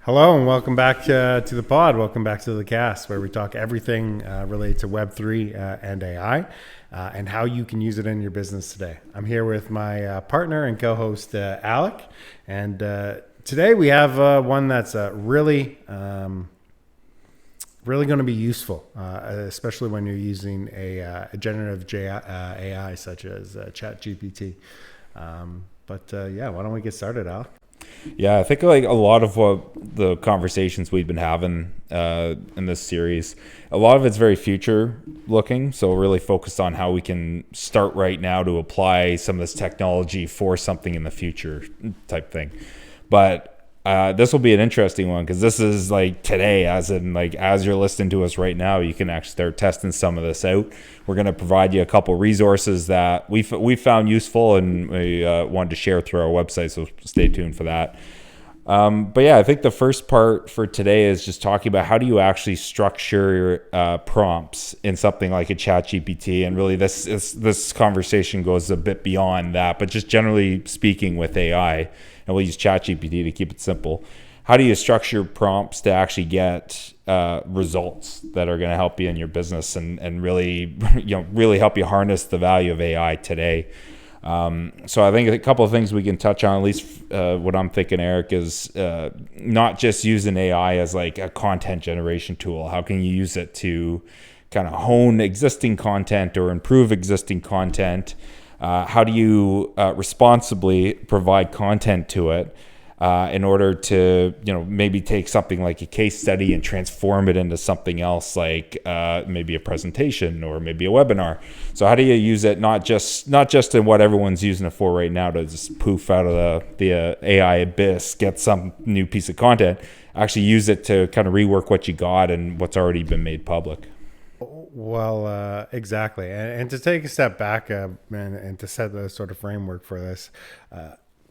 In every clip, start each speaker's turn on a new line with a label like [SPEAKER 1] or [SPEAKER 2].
[SPEAKER 1] Hello and welcome back to the pod. Welcome back to the cast where we talk everything related to Web3 and AI and how you can use it in your business today. I'm here with my partner and co-host Aleck, and today we have one that's really going to be useful, especially when you're using a generative AI such as ChatGPT. Why don't we get started, Aleck?
[SPEAKER 2] Yeah, I think like a lot of what the conversations we've been having in this series, a lot of it's very future looking. So really focused on how we can start right now to apply some of this technology for something in the future type thing. But this will be an interesting one because this is like today, as you're listening to us right now, you can actually start testing some of this out. We're going to provide you a couple resources that we found useful and we wanted to share through our website, so stay tuned for that. I think the first part for today is just talking about how do you actually structure prompts in something like a ChatGPT, and really this conversation goes a bit beyond that, but just generally speaking with AI, and we'll use ChatGPT to keep it simple. How do you structure prompts to actually get results that are going to help you in your business and really help you harness the value of AI today? So I think a couple of things we can touch on, at least what I'm thinking, Eric, is not just using AI as like a content generation tool. How can you use it to kind of hone existing content or improve existing content? How do you responsibly provide content to it in order to, maybe take something like a case study and transform it into something else, like maybe a presentation or maybe a webinar? So how do you use it not just in what everyone's using it for right now to just poof out of the AI abyss, get some new piece of content, actually use it to kind of rework what you got and what's already been made public?
[SPEAKER 1] Well, exactly. And to take a step back and to set the sort of framework for this,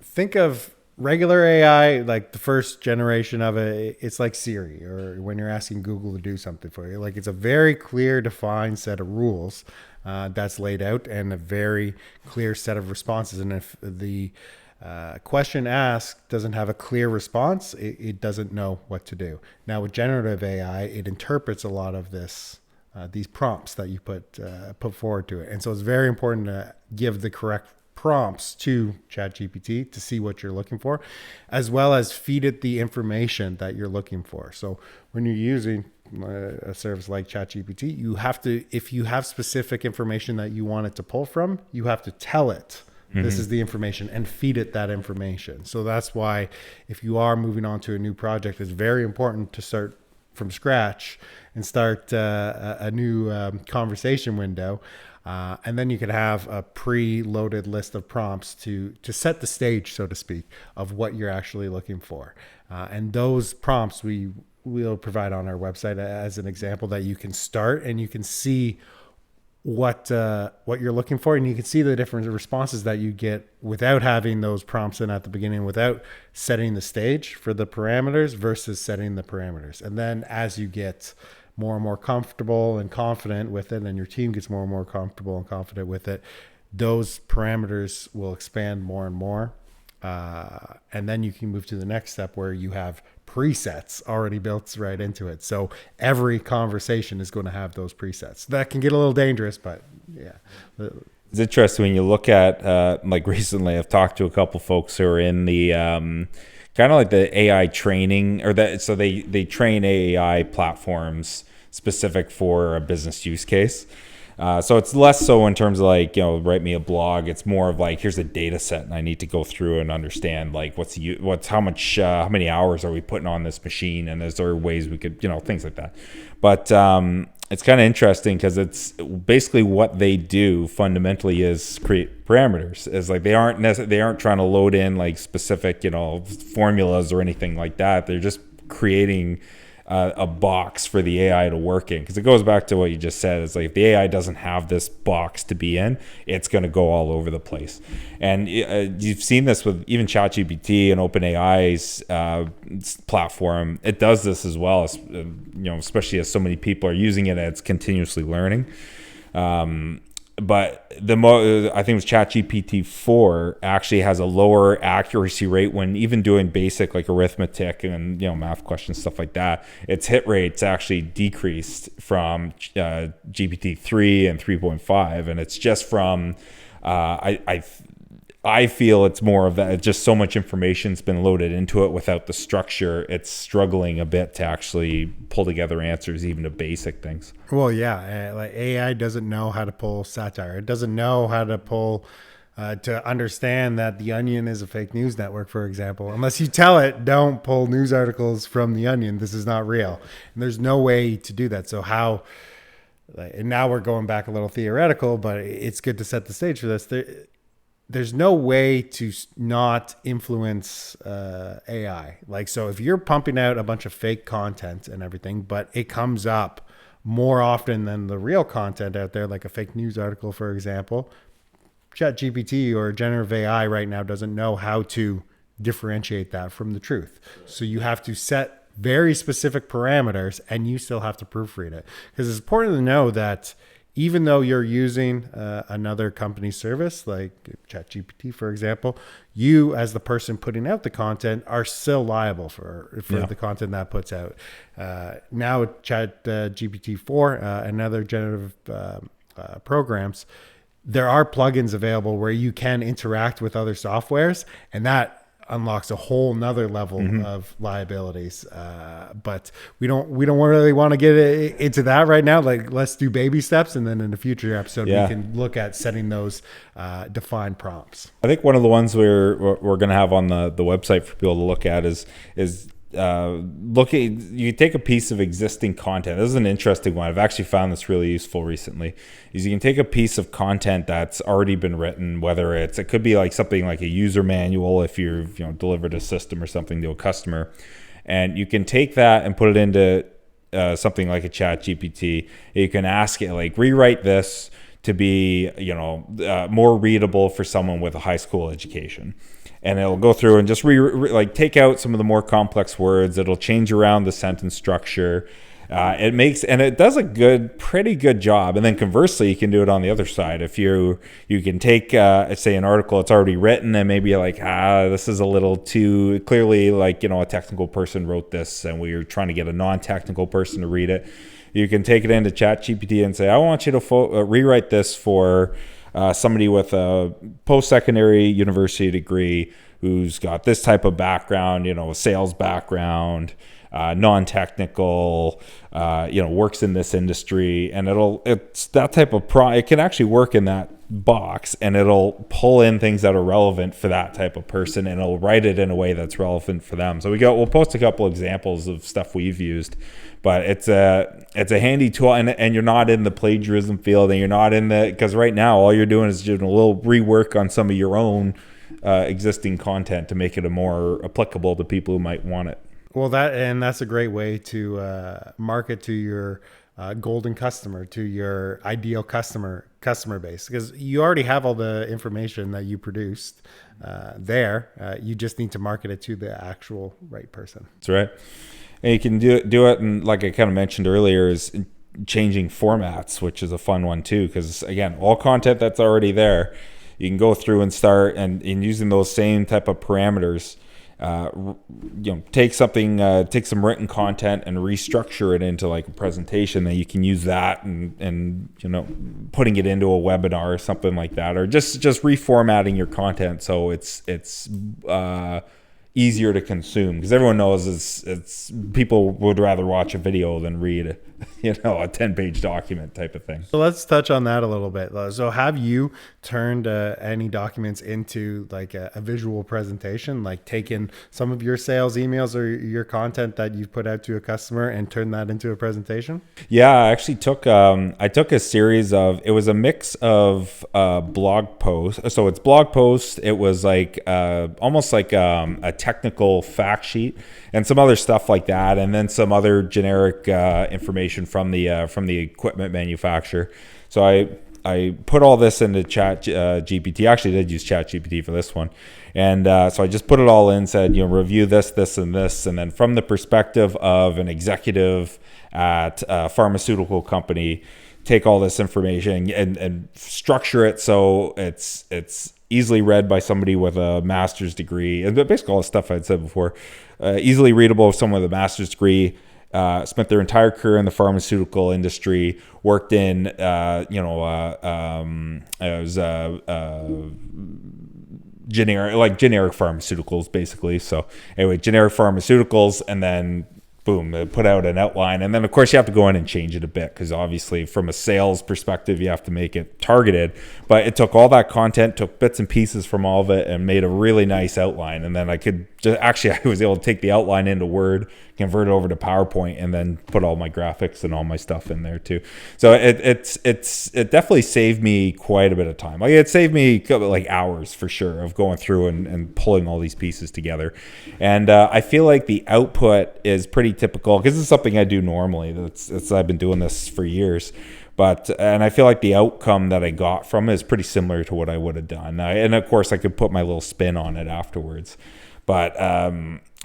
[SPEAKER 1] think of regular AI, like the first generation of it. It's like Siri, or when you're asking Google to do something for you. Like, it's a very clear, defined set of rules that's laid out and a very clear set of responses. And if the question asked doesn't have a clear response, it doesn't know what to do. Now with generative AI, it interprets a lot of these prompts that you put forward to it. And so it's very important to give the correct prompts to ChatGPT to see what you're looking for, as well as feed it the information that you're looking for. So when you're using a service like ChatGPT, you have to, if you have specific information that you want it to pull from, you have to tell it, this is the information, and feed it that information. So that's why if you are moving on to a new project, it's very important to start from scratch and start a new conversation window. And then you could have a pre-loaded list of prompts to set the stage, so to speak, of what you're actually looking for. And those prompts we'll provide on our website as an example that you can start, and you can see what you're looking for, and you can see the different responses that you get without having those prompts in at the beginning, without setting the stage for the parameters versus setting the parameters. And then as you get more and more comfortable and confident with it, and your team gets more and more comfortable and confident with it, those parameters will expand more and more. And then you can move to the next step where you have presets already built right into it. So every conversation is going to have those presets. That can get a little dangerous, but yeah.
[SPEAKER 2] It's interesting when you look at, like recently I've talked to a couple folks who are in the kind of like the AI training, or that, so they train AI platforms specific for a business use case. So it's less so in terms of like, write me a blog. It's more of like, here's a data set and I need to go through and understand like how many hours are we putting on this machine, and is there ways we could, things like that. But it's kind of interesting because it's basically what they do fundamentally is create parameters. It's like they aren't trying to load in like specific, formulas or anything like that. They're just creating a box for the AI to work in, because it goes back to what you just said. It's like if the AI doesn't have this box to be in, it's going to go all over the place. And you've seen this with even ChatGPT and OpenAI's platform. It does this as well, as especially as so many people are using it and it's continuously learning. but I think it was ChatGPT 4 actually has a lower accuracy rate when even doing basic like arithmetic and math questions, stuff like that. Its hit rates actually decreased from GPT 3 and 3.5, and it's just from I feel it's more of that. It's just so much information's been loaded into it without the structure. It's struggling a bit to actually pull together answers, even to basic things.
[SPEAKER 1] Well, yeah, like AI doesn't know how to pull satire. It doesn't know how to pull to understand that The Onion is a fake news network, for example. Unless you tell it, don't pull news articles from The Onion. This is not real. And there's no way to do that. So how? And now we're going back a little theoretical, but it's good to set the stage for this. There's no way to not influence AI. Like, so if you're pumping out a bunch of fake content and everything, but it comes up more often than the real content out there, like a fake news article, for example, ChatGPT or generative AI right now doesn't know how to differentiate that from the truth. So you have to set very specific parameters, and you still have to proofread it. Because it's important to know that even though you're using another company's service, like ChatGPT, for example, you as the person putting out the content are still liable for the content that puts out. Now with ChatGPT 4 and other generative programs, there are plugins available where you can interact with other softwares, and that unlocks a whole nother level of liabilities. But we don't really want to get into that right now. Like, let's do baby steps, and then in a future episode, we can look at setting those defined prompts.
[SPEAKER 2] I think one of the ones we're going to have on the website for people to look at is you take a piece of existing content. This is an interesting one. I've actually found this really useful recently. Is you can take a piece of content that's already been written, whether it could be like something like a user manual if you've delivered a system or something to a customer, and you can take that and put it into something like a ChatGPT. You can ask it, like, rewrite this to be more readable for someone with a high school education. And it'll go through and just take out some of the more complex words. It'll change around the sentence structure. It does a pretty good job. And then conversely, you can do it on the other side. If you can take, say, an article that's already written, and maybe you're like, this is a little too clearly like, a technical person wrote this, and we're trying to get a non-technical person to read it. You can take it into ChatGPT and say, I want you to rewrite this for somebody with a post-secondary university degree who's got this type of background, a sales background, non-technical, works in this industry, and it's that type of it can actually work in that box, and it'll pull in things that are relevant for that type of person, and it'll write it in a way that's relevant for them. So we'll post a couple examples of stuff we've used, but it's a handy tool, and you're not in the plagiarism field, and you're not because right now all you're doing is doing a little rework on some of your own existing content to make it more applicable to people who might want it.
[SPEAKER 1] Well, that's a great way to market to your golden customer, to your ideal customer base, because you already have all the information that you produced there. You just need to market it to the actual right person.
[SPEAKER 2] That's right. And you can do it, and like I kind of mentioned earlier, is changing formats, which is a fun one too, because again, all content that's already there, you can go through and start and using those same type of parameters. Take some written content and restructure it into like a presentation that you can use that and putting it into a webinar or something like that, or just reformatting your content so it's easier to consume, because everyone knows it's people would rather watch a video than read a 10-page document type of thing.
[SPEAKER 1] So let's touch on that a little bit. So have you turned any documents into like a visual presentation, like taken some of your sales emails or your content that you've put out to a customer and turned that into a presentation?
[SPEAKER 2] Yeah, I actually took a series of, it was a mix of blog posts. So it's blog posts. It was like almost like a technical fact sheet and some other stuff like that, and then some other generic information from the equipment manufacturer. So I put all this into ChatGPT. Actually, I did use ChatGPT for this one, and so I just put it all in. Said review this, and this, and then from the perspective of an executive at a pharmaceutical company, take all this information and structure it so it's easily read by somebody with a master's degree, and basically all the stuff I'd said before, easily readable with someone with a master's degree, spent their entire career in the pharmaceutical industry, worked in, generic pharmaceuticals, basically. So anyway, generic pharmaceuticals, and then boom, they put out an outline. And then of course you have to go in and change it a bit, because obviously from a sales perspective, you have to make it targeted. But it took all that content, took bits and pieces from all of it, and made a really nice outline. And then I was able to take the outline into Word, convert it over to PowerPoint, and then put all my graphics and all my stuff in there too. So it definitely saved me quite a bit of time. Like, it saved me like hours for sure of going through and pulling all these pieces together. And I feel like the output is pretty typical, because it's something I do normally. I've been doing this for years. And I feel like the outcome that I got from it is pretty similar to what I would have done. And of course, I could put my little spin on it afterwards. But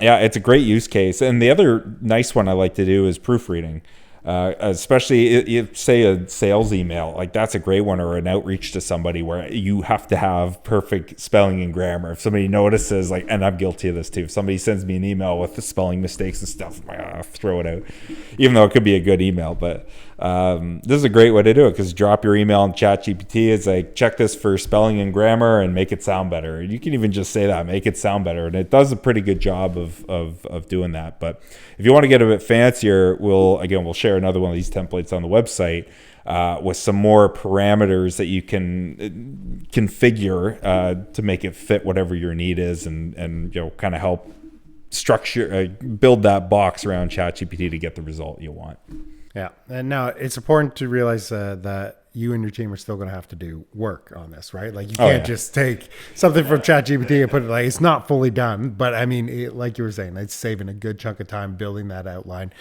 [SPEAKER 2] yeah, it's a great use case. And the other nice one I like to do is proofreading. Especially if, say, a sales email, like that's a great one, or an outreach to somebody where you have to have perfect spelling and grammar. If somebody notices, like, and I'm guilty of this too, if somebody sends me an email with the spelling mistakes and stuff, I'll throw it out, even though it could be a good email. But this is a great way to do it, because drop your email in ChatGPT. It's like, check this for spelling and grammar and make it sound better. You can even just say that, make it sound better. And it does a pretty good job of doing that. But if you want to get a bit fancier, we'll share another one of these templates on the website with some more parameters that you can configure to make it fit whatever your need is, and kind of help structure, build that box around ChatGPT to get the result you want.
[SPEAKER 1] Yeah. And now it's important to realize that you and your team are still going to have to do work on this, right? Like, you can't just take something from ChatGPT and put it, like, it's not fully done. But I mean, like you were saying, it's saving a good chunk of time building that outline,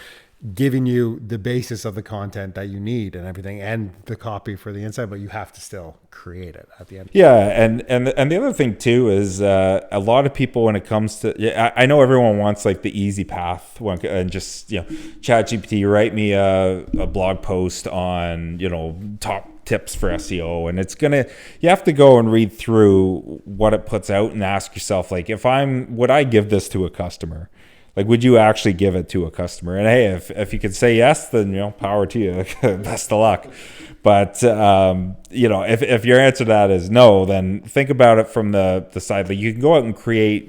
[SPEAKER 1] giving you the basis of the content that you need and everything, and the copy for the inside, but you have to still create it at the end.
[SPEAKER 2] Yeah, and the other thing too is a lot of people, when it comes to, I know everyone wants like the easy path, and just ChatGPT, write me a blog post on top tips for SEO, and you have to go and read through what it puts out and ask yourself, like, would I give this to a customer? Like, would you actually give it to a customer? And hey, if you could say yes, then power to you. Best of luck. But if your answer to that is no, then think about it from the side. Like, you can go out and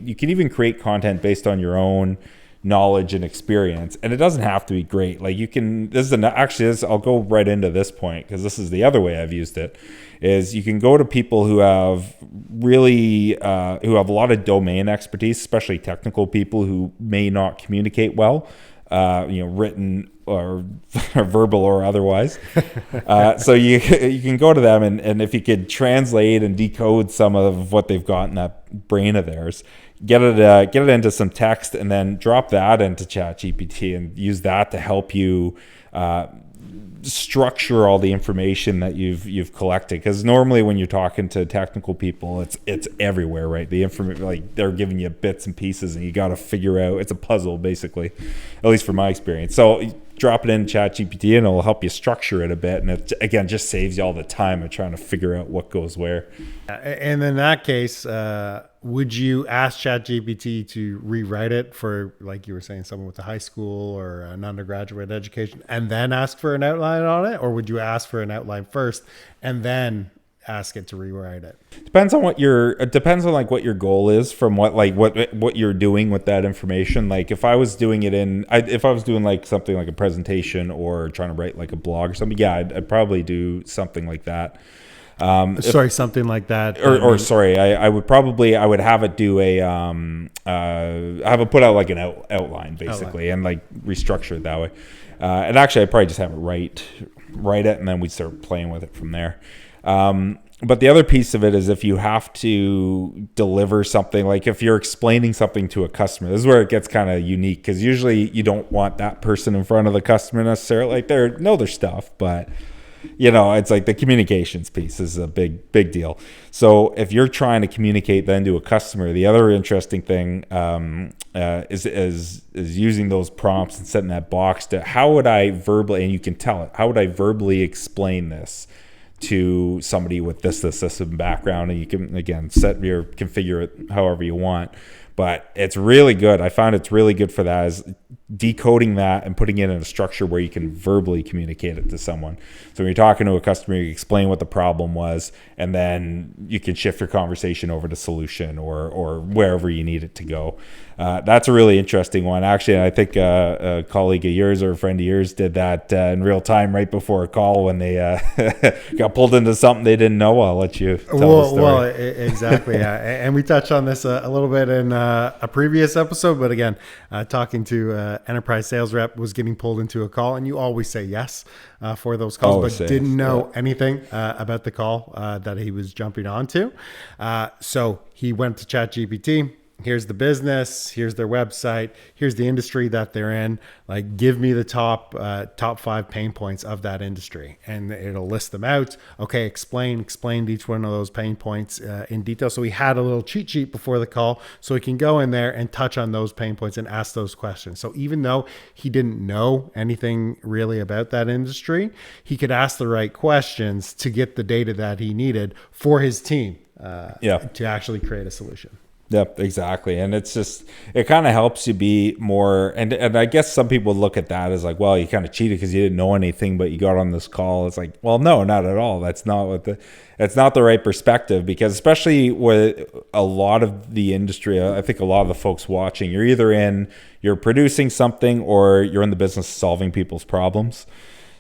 [SPEAKER 2] you can even create content based on your own knowledge and experience, and it doesn't have to be great. Like, you can. I'll go right into this point, because this is the other way I've used it. Is you can go to people who have really who have a lot of domain expertise, especially technical people who may not communicate well, written or verbal or otherwise. So you can go to them, and if you could translate and decode some of what they've got in that brain of theirs, get it into some text, and then drop that into ChatGPT and use that to help you structure all the information that you've collected. Because normally when you're talking to technical people, it's everywhere, right? The information, like, they're giving you bits and pieces, and you got to figure out, it's a puzzle basically, at least from my experience. So drop it in ChatGPT, and it'll help you structure it a bit, and it again just saves you all the time of trying to figure out what goes where.
[SPEAKER 1] And in that case, would you ask ChatGPT to rewrite it for, like you were saying, someone with a high school or an undergraduate education, and then ask for an outline on it? Or would you ask for an outline first and then ask it to rewrite it?
[SPEAKER 2] Depends on what your goal is, from what you're doing with that information. Like, if I was doing like something like a presentation or trying to write like a blog or something, I'd probably do something like that.
[SPEAKER 1] Something like that.
[SPEAKER 2] I would have it do have it put out like an outline basically, and like restructure it that way. And actually, I'd probably just have it write it, and then we'd start playing with it from there. But the other piece of it is, if you have to deliver something, like if you're explaining something to a customer, this is where it gets kind of unique, because usually you don't want that person in front of the customer necessarily. Like, they know their stuff, but it's like the communications piece is a big deal. So if you're trying to communicate then to a customer, the other interesting thing is using those prompts and setting that box to how would I verbally, and you can tell it, how would I verbally explain this to somebody with this background, and you can again configure it however you want. But it's really good. I found it's really good for that, is decoding that and putting it in a structure where you can verbally communicate it to someone. So when you're talking to a customer, you explain what the problem was, and then you can shift your conversation over to solution or wherever you need it to go. That's a really interesting one. Actually, I think a colleague of yours or a friend of yours did that in real time right before a call when they got pulled into something they didn't know. I'll let you tell the story.
[SPEAKER 1] Well, exactly. Yeah. And we touched on this a little bit in a previous episode, but again, talking to enterprise sales rep was getting pulled into a call, and you always say yes for those calls,
[SPEAKER 2] Always
[SPEAKER 1] but
[SPEAKER 2] say
[SPEAKER 1] didn't
[SPEAKER 2] yes.
[SPEAKER 1] know anything about the call that he was jumping onto. So he went to ChatGPT. Here's the business, here's their website, here's the industry that they're in. Like, give me the top 5 pain points of that industry, and it'll list them out. Okay, explained each one of those pain points in detail. So we had a little cheat sheet before the call, so he can go in there and touch on those pain points and ask those questions. So even though he didn't know anything really about that industry, he could ask the right questions to get the data that he needed for his team to actually create a solution.
[SPEAKER 2] Yep, exactly. And it's just, it kind of helps you be more, and I guess some people look at that as like, well, you kind of cheated because you didn't know anything, but you got on this call. It's like, well, no, not at all. That's not the right perspective, because especially with a lot of the industry, I think a lot of the folks watching, you're producing something or you're in the business of solving people's problems.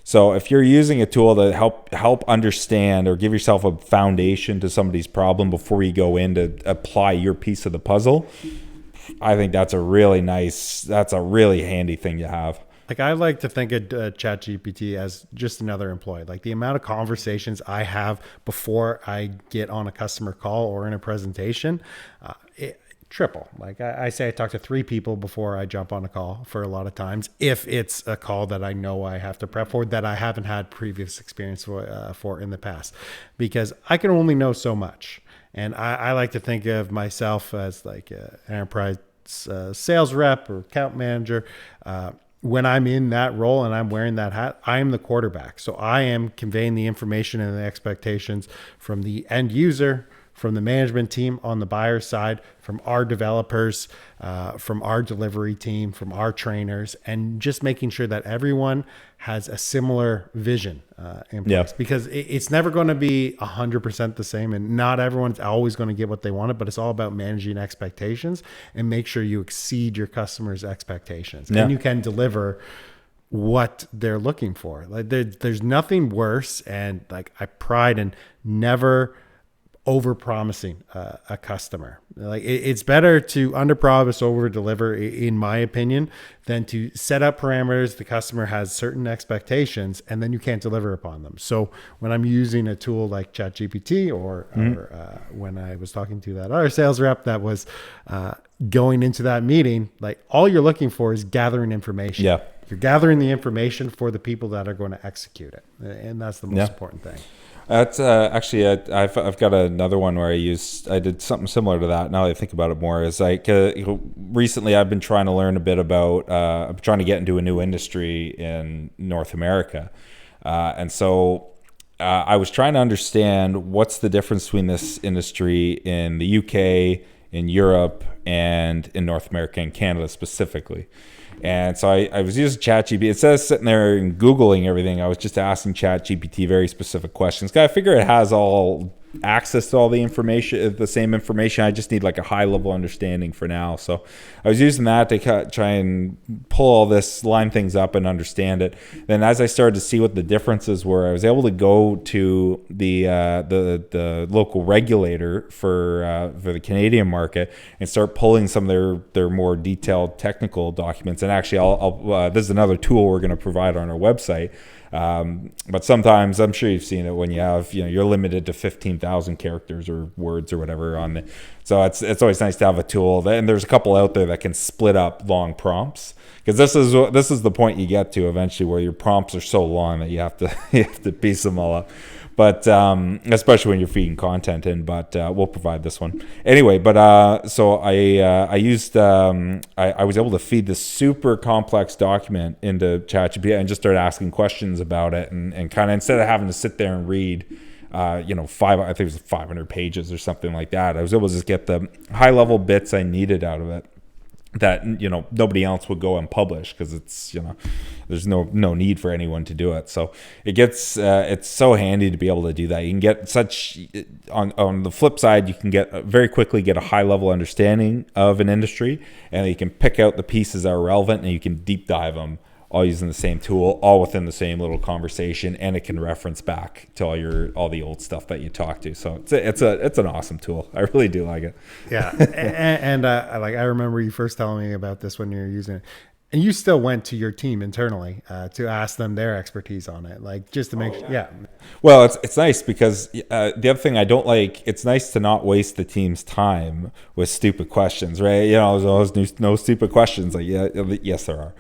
[SPEAKER 2] So if you're using a tool to help understand or give yourself a foundation to somebody's problem before you go in to apply your piece of the puzzle, I think that's a really handy thing to have.
[SPEAKER 1] Like, I like to think of ChatGPT as just another employee. Like, the amount of conversations I have before I get on a customer call or in a presentation, triple. Like I say, I talk to 3 people before I jump on a call for a lot of times, if it's a call that I know I have to prep for, that I haven't had previous experience for in the past, because I can only know so much. And I like to think of myself as like an enterprise sales rep or account manager. When I'm in that role and I'm wearing that hat, I am the quarterback. So I am conveying the information and the expectations from the end user, from the management team on the buyer side, from our developers, from our delivery team, from our trainers, and just making sure that everyone has a similar vision in place. Because it's never going to be 100% the same, and not everyone's always going to get what they wanted, but it's all about managing expectations and make sure you exceed your customers' expectations and you can deliver what they're looking for. Like, there's nothing worse, and like, I pride in never over promising a customer. Like, it's better to under promise, over deliver, in my opinion, than to set up parameters. The customer has certain expectations and then you can't deliver upon them. So when I'm using a tool like ChatGPT or when I was talking to that other sales rep that was going into that meeting, like, all you're looking for is gathering information. You're gathering the information for the people that are going to execute it. And that's the most important thing.
[SPEAKER 2] That's actually, I've got another one where I did something similar to that. Now that I think about it more, is like recently I've been trying to learn a bit about, I'm trying to get into a new industry in North America. And so I was trying to understand what's the difference between this industry in the UK, in Europe, and in North America and Canada specifically. And so I was using ChatGPT. Instead of sitting there and Googling everything, I was just asking ChatGPT very specific questions. I figure it has all access to all the information, the same information. I just need like a high level understanding for now. So I was using that to try and pull all this, line things up and understand it. Then as I started to see what the differences were, I was able to go to the local regulator for the Canadian market and start pulling some of their more detailed technical documents. And actually, I'll this is another tool we're going to provide on our website. But sometimes I'm sure you've seen it when you have, you're limited to 15,000 characters or words or whatever on it. So it's always nice to have a tool and there's a couple out there that can split up long prompts, because this is the point you get to eventually where your prompts are so long that you have to you have to piece them all up. But especially when you're feeding content in, but we'll provide this one anyway. But so I used I was able to feed this super complex document into ChatGPT and just start asking questions about it, and kind of, instead of having to sit there and read I think it was 500 pages or something like that, I was able to just get the high level bits I needed out of it that nobody else would go and publish, because it's there's no need for anyone to do it. So it gets it's so handy to be able to do that. You can get such on the flip side, you can very quickly get a high level understanding of an industry, and you can pick out the pieces that are relevant and you can deep dive them, all using the same tool, all within the same little conversation, and it can reference back to all the old stuff that you talked to. So it's an awesome tool. I really do like it.
[SPEAKER 1] Yeah, and I remember you first telling me about this when you were using it, and you still went to your team internally to ask them their expertise on it, like just to make sure. Yeah.
[SPEAKER 2] Well, it's nice because the other thing I don't like, it's nice to not waste the team's time with stupid questions, right? There's always no stupid questions. Like, yes, there are.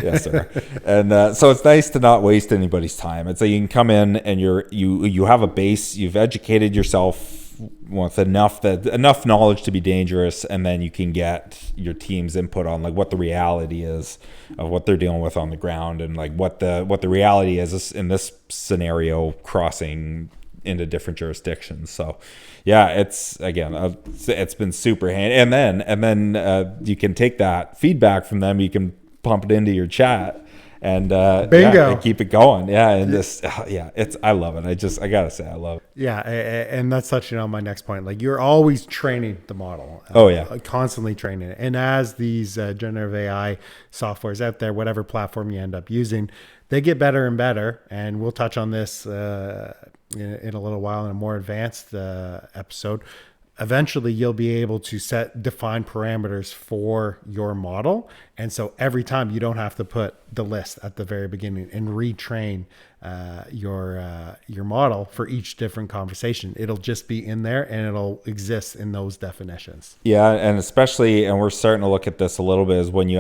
[SPEAKER 2] Yes, there are. And so it's nice to not waste anybody's time. It's like you can come in and you have a base, you've educated yourself with enough knowledge to be dangerous, and then you can get your team's input on like what the reality is of what they're dealing with on the ground, and like what the reality is in this scenario crossing into different jurisdictions. So yeah, it's been super handy. And then you can take that feedback from them, you can pump it into your chat, and
[SPEAKER 1] bingo,
[SPEAKER 2] and keep it going. I love it. I gotta say, I love it.
[SPEAKER 1] Yeah, and that's touching on my next point. Like, you're always training the model. Constantly training it. And as these generative AI softwares out there, whatever platform you end up using, they get better and better. And we'll touch on this in a little while in a more advanced episode. Eventually you'll be able to define parameters for your model. And so every time you don't have to put the list at the very beginning and retrain your model for each different conversation. It'll just be in there and it'll exist in those definitions.
[SPEAKER 2] Yeah. And especially, and we're starting to look at this a little bit, is when you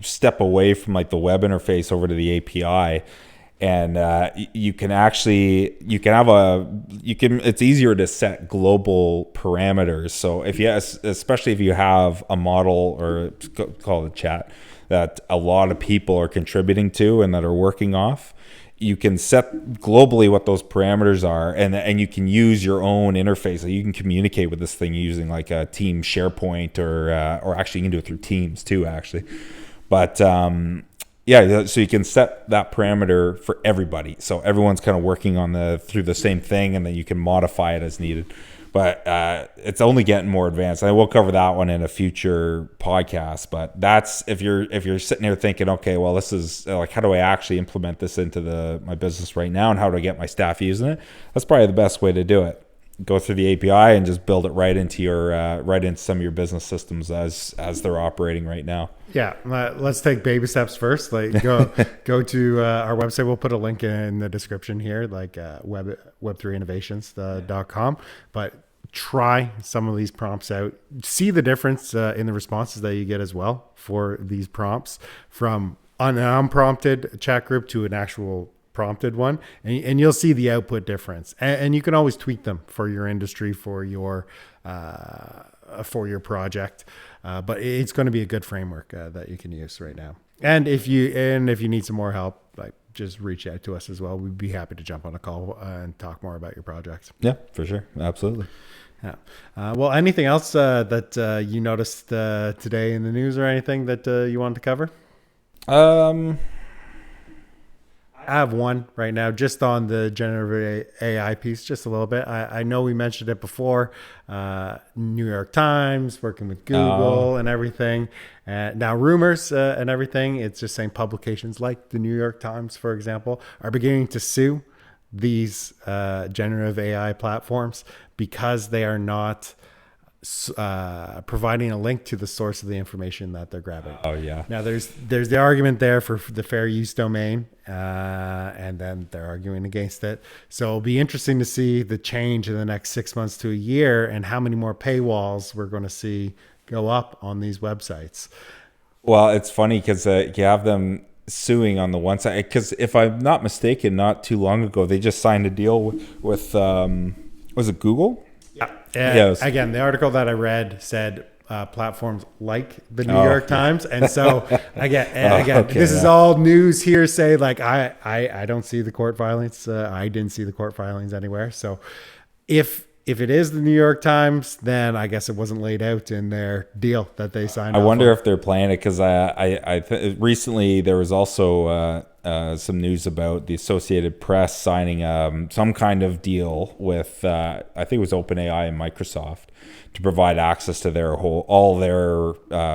[SPEAKER 2] step away from like the web interface over to the API, and it's easier to set global parameters. So especially if you have a model, or call it a chat, that a lot of people are contributing to and that are working off, you can set globally what those parameters are, and you can use your own interface. So you can communicate with this thing using like a team SharePoint, or actually you can do it through Teams too, actually. But so you can set that parameter for everybody. So everyone's kind of working through the same thing, and then you can modify it as needed. But it's only getting more advanced. And we'll cover that one in a future podcast. But that's if you're sitting here thinking, okay, well, this is like, how do I actually implement this into my business right now, and how do I get my staff using it? That's probably the best way to do it. Go through the API and just build it right into some of your business systems as they're operating right now.
[SPEAKER 1] Yeah, let's take baby steps first. Like go to our website. We'll put a link in the description here, like web3innovations.com. But try some of these prompts out. See the difference in the responses that you get as well for these prompts, from an unprompted chat group to an actual prompted one, and you'll see the output difference, and you can always tweak them for your industry, for your project, but it's going to be a good framework that you can use right now. And if you need some more help, like, just reach out to us as well. We'd be happy to jump on a call and talk more about your projects.
[SPEAKER 2] Yeah, for sure. Absolutely.
[SPEAKER 1] Yeah. Well, anything else that you noticed today in the news, or anything that you wanted to cover? I have one right now, just on the generative AI piece, just a little bit. I know we mentioned it before, New York Times, working with Google and everything. Now rumors and everything, it's just saying publications like the New York Times, for example, are beginning to sue these generative AI platforms because they are not providing a link to the source of the information that they're grabbing.
[SPEAKER 2] Oh yeah.
[SPEAKER 1] Now there's the argument there for the fair use domain, and then they're arguing against it. So it'll be interesting to see the change in the next 6 months to a year, and how many more paywalls we're going to see go up on these websites.
[SPEAKER 2] Well, it's funny because you have them suing on the one side. Because if I'm not mistaken, not too long ago, they just signed a deal with was it Google?
[SPEAKER 1] Yeah.
[SPEAKER 2] Yes.
[SPEAKER 1] Again, the article that I read said platforms like the New York Times, and so again, this is all news hearsay. Like I don't see the court filings. I didn't see the court filings anywhere. So if it is the New York Times, then I guess it wasn't laid out in their deal that they signed.
[SPEAKER 2] I wonder if they're playing it because recently there was also some news about the Associated Press signing some kind of deal with I think it was OpenAI and Microsoft to provide access to all their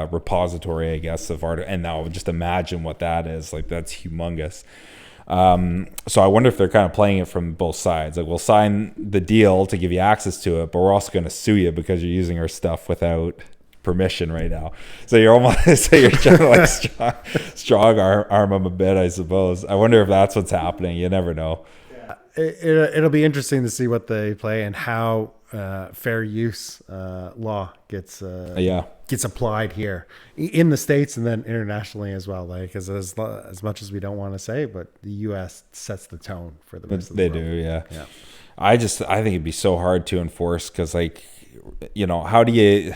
[SPEAKER 2] repository, I guess, of art. And now just imagine what that is. Like, that's humongous. So I wonder if they're kind of playing it from both sides. Like, we'll sign the deal to give you access to it, but we're also going to sue you because you're using our stuff without permission right now. So you're almost you're trying to like strong arm them a bit, I suppose. I wonder if that's what's happening. You never know.
[SPEAKER 1] It'll be interesting to see what they play and how fair use law gets applied here in the States and then internationally as well. Like, because as much as we don't want to say, but the U.S. sets the tone for the rest of the world.
[SPEAKER 2] They do, yeah. I think it'd be so hard to enforce because, like, you know, how do you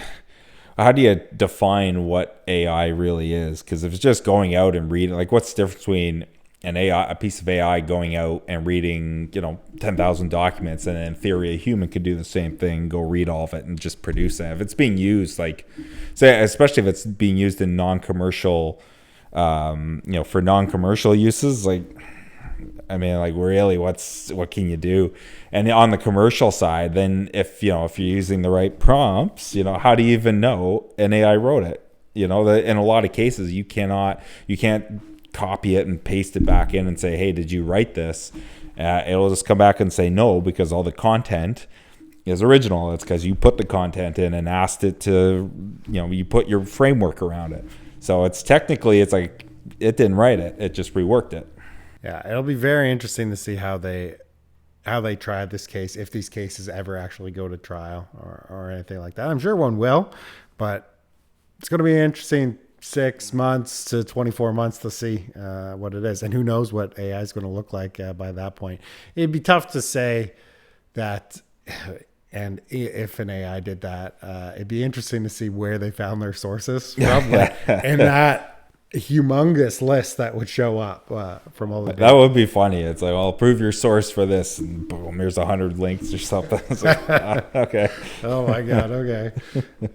[SPEAKER 2] define what AI really is? Because if it's just going out and reading, like, what's the difference between a piece of AI going out and reading, 10,000 documents, and in theory a human could do the same thing, go read all of it and just produce it. If it's being used, like, say, especially if it's being used in non-commercial, for non-commercial uses, like, I mean, like, really, what can you do? And on the commercial side, then if you're using the right prompts, how do you even know an AI wrote it? In a lot of cases, you can't copy it and paste it back in and say, hey, did you write this? It'll just come back and say no, because all the content is original. It's because you put the content in and asked it to, you put your framework around it. So it's like it didn't write it, it just reworked it.
[SPEAKER 1] Yeah, it'll be very interesting to see how they try this case, if these cases ever actually go to trial or anything like that. I'm sure one will, but it's going to be interesting 6 months to 24 months to see what it is. And who knows what AI is going to look like by that point. It'd be tough to say that, and if an AI did that, it'd be interesting to see where they found their sources from. And that humongous list that would show up from all the data.
[SPEAKER 2] That would be funny. It's like, I'll prove your source for this, and boom, here's 100 links or something. It's like, okay.
[SPEAKER 1] Oh my God. Okay.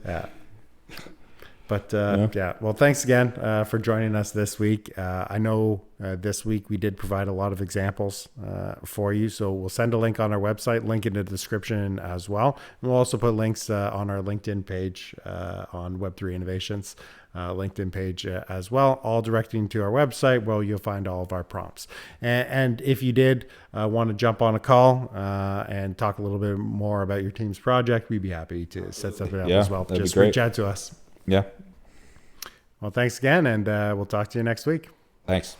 [SPEAKER 1] Yeah. But well, thanks again for joining us this week. I know this week we did provide a lot of examples for you, so we'll send a link on our website, link in the description as well. And we'll also put links on our LinkedIn page on Web3 Innovations LinkedIn page as well, all directing to our website where you'll find all of our prompts. And if you did want to jump on a call and talk a little bit more about your team's project, we'd be happy to set something up as well. Just reach out to us.
[SPEAKER 2] Yeah.
[SPEAKER 1] Well, thanks again, and we'll talk to you next week.
[SPEAKER 2] Thanks.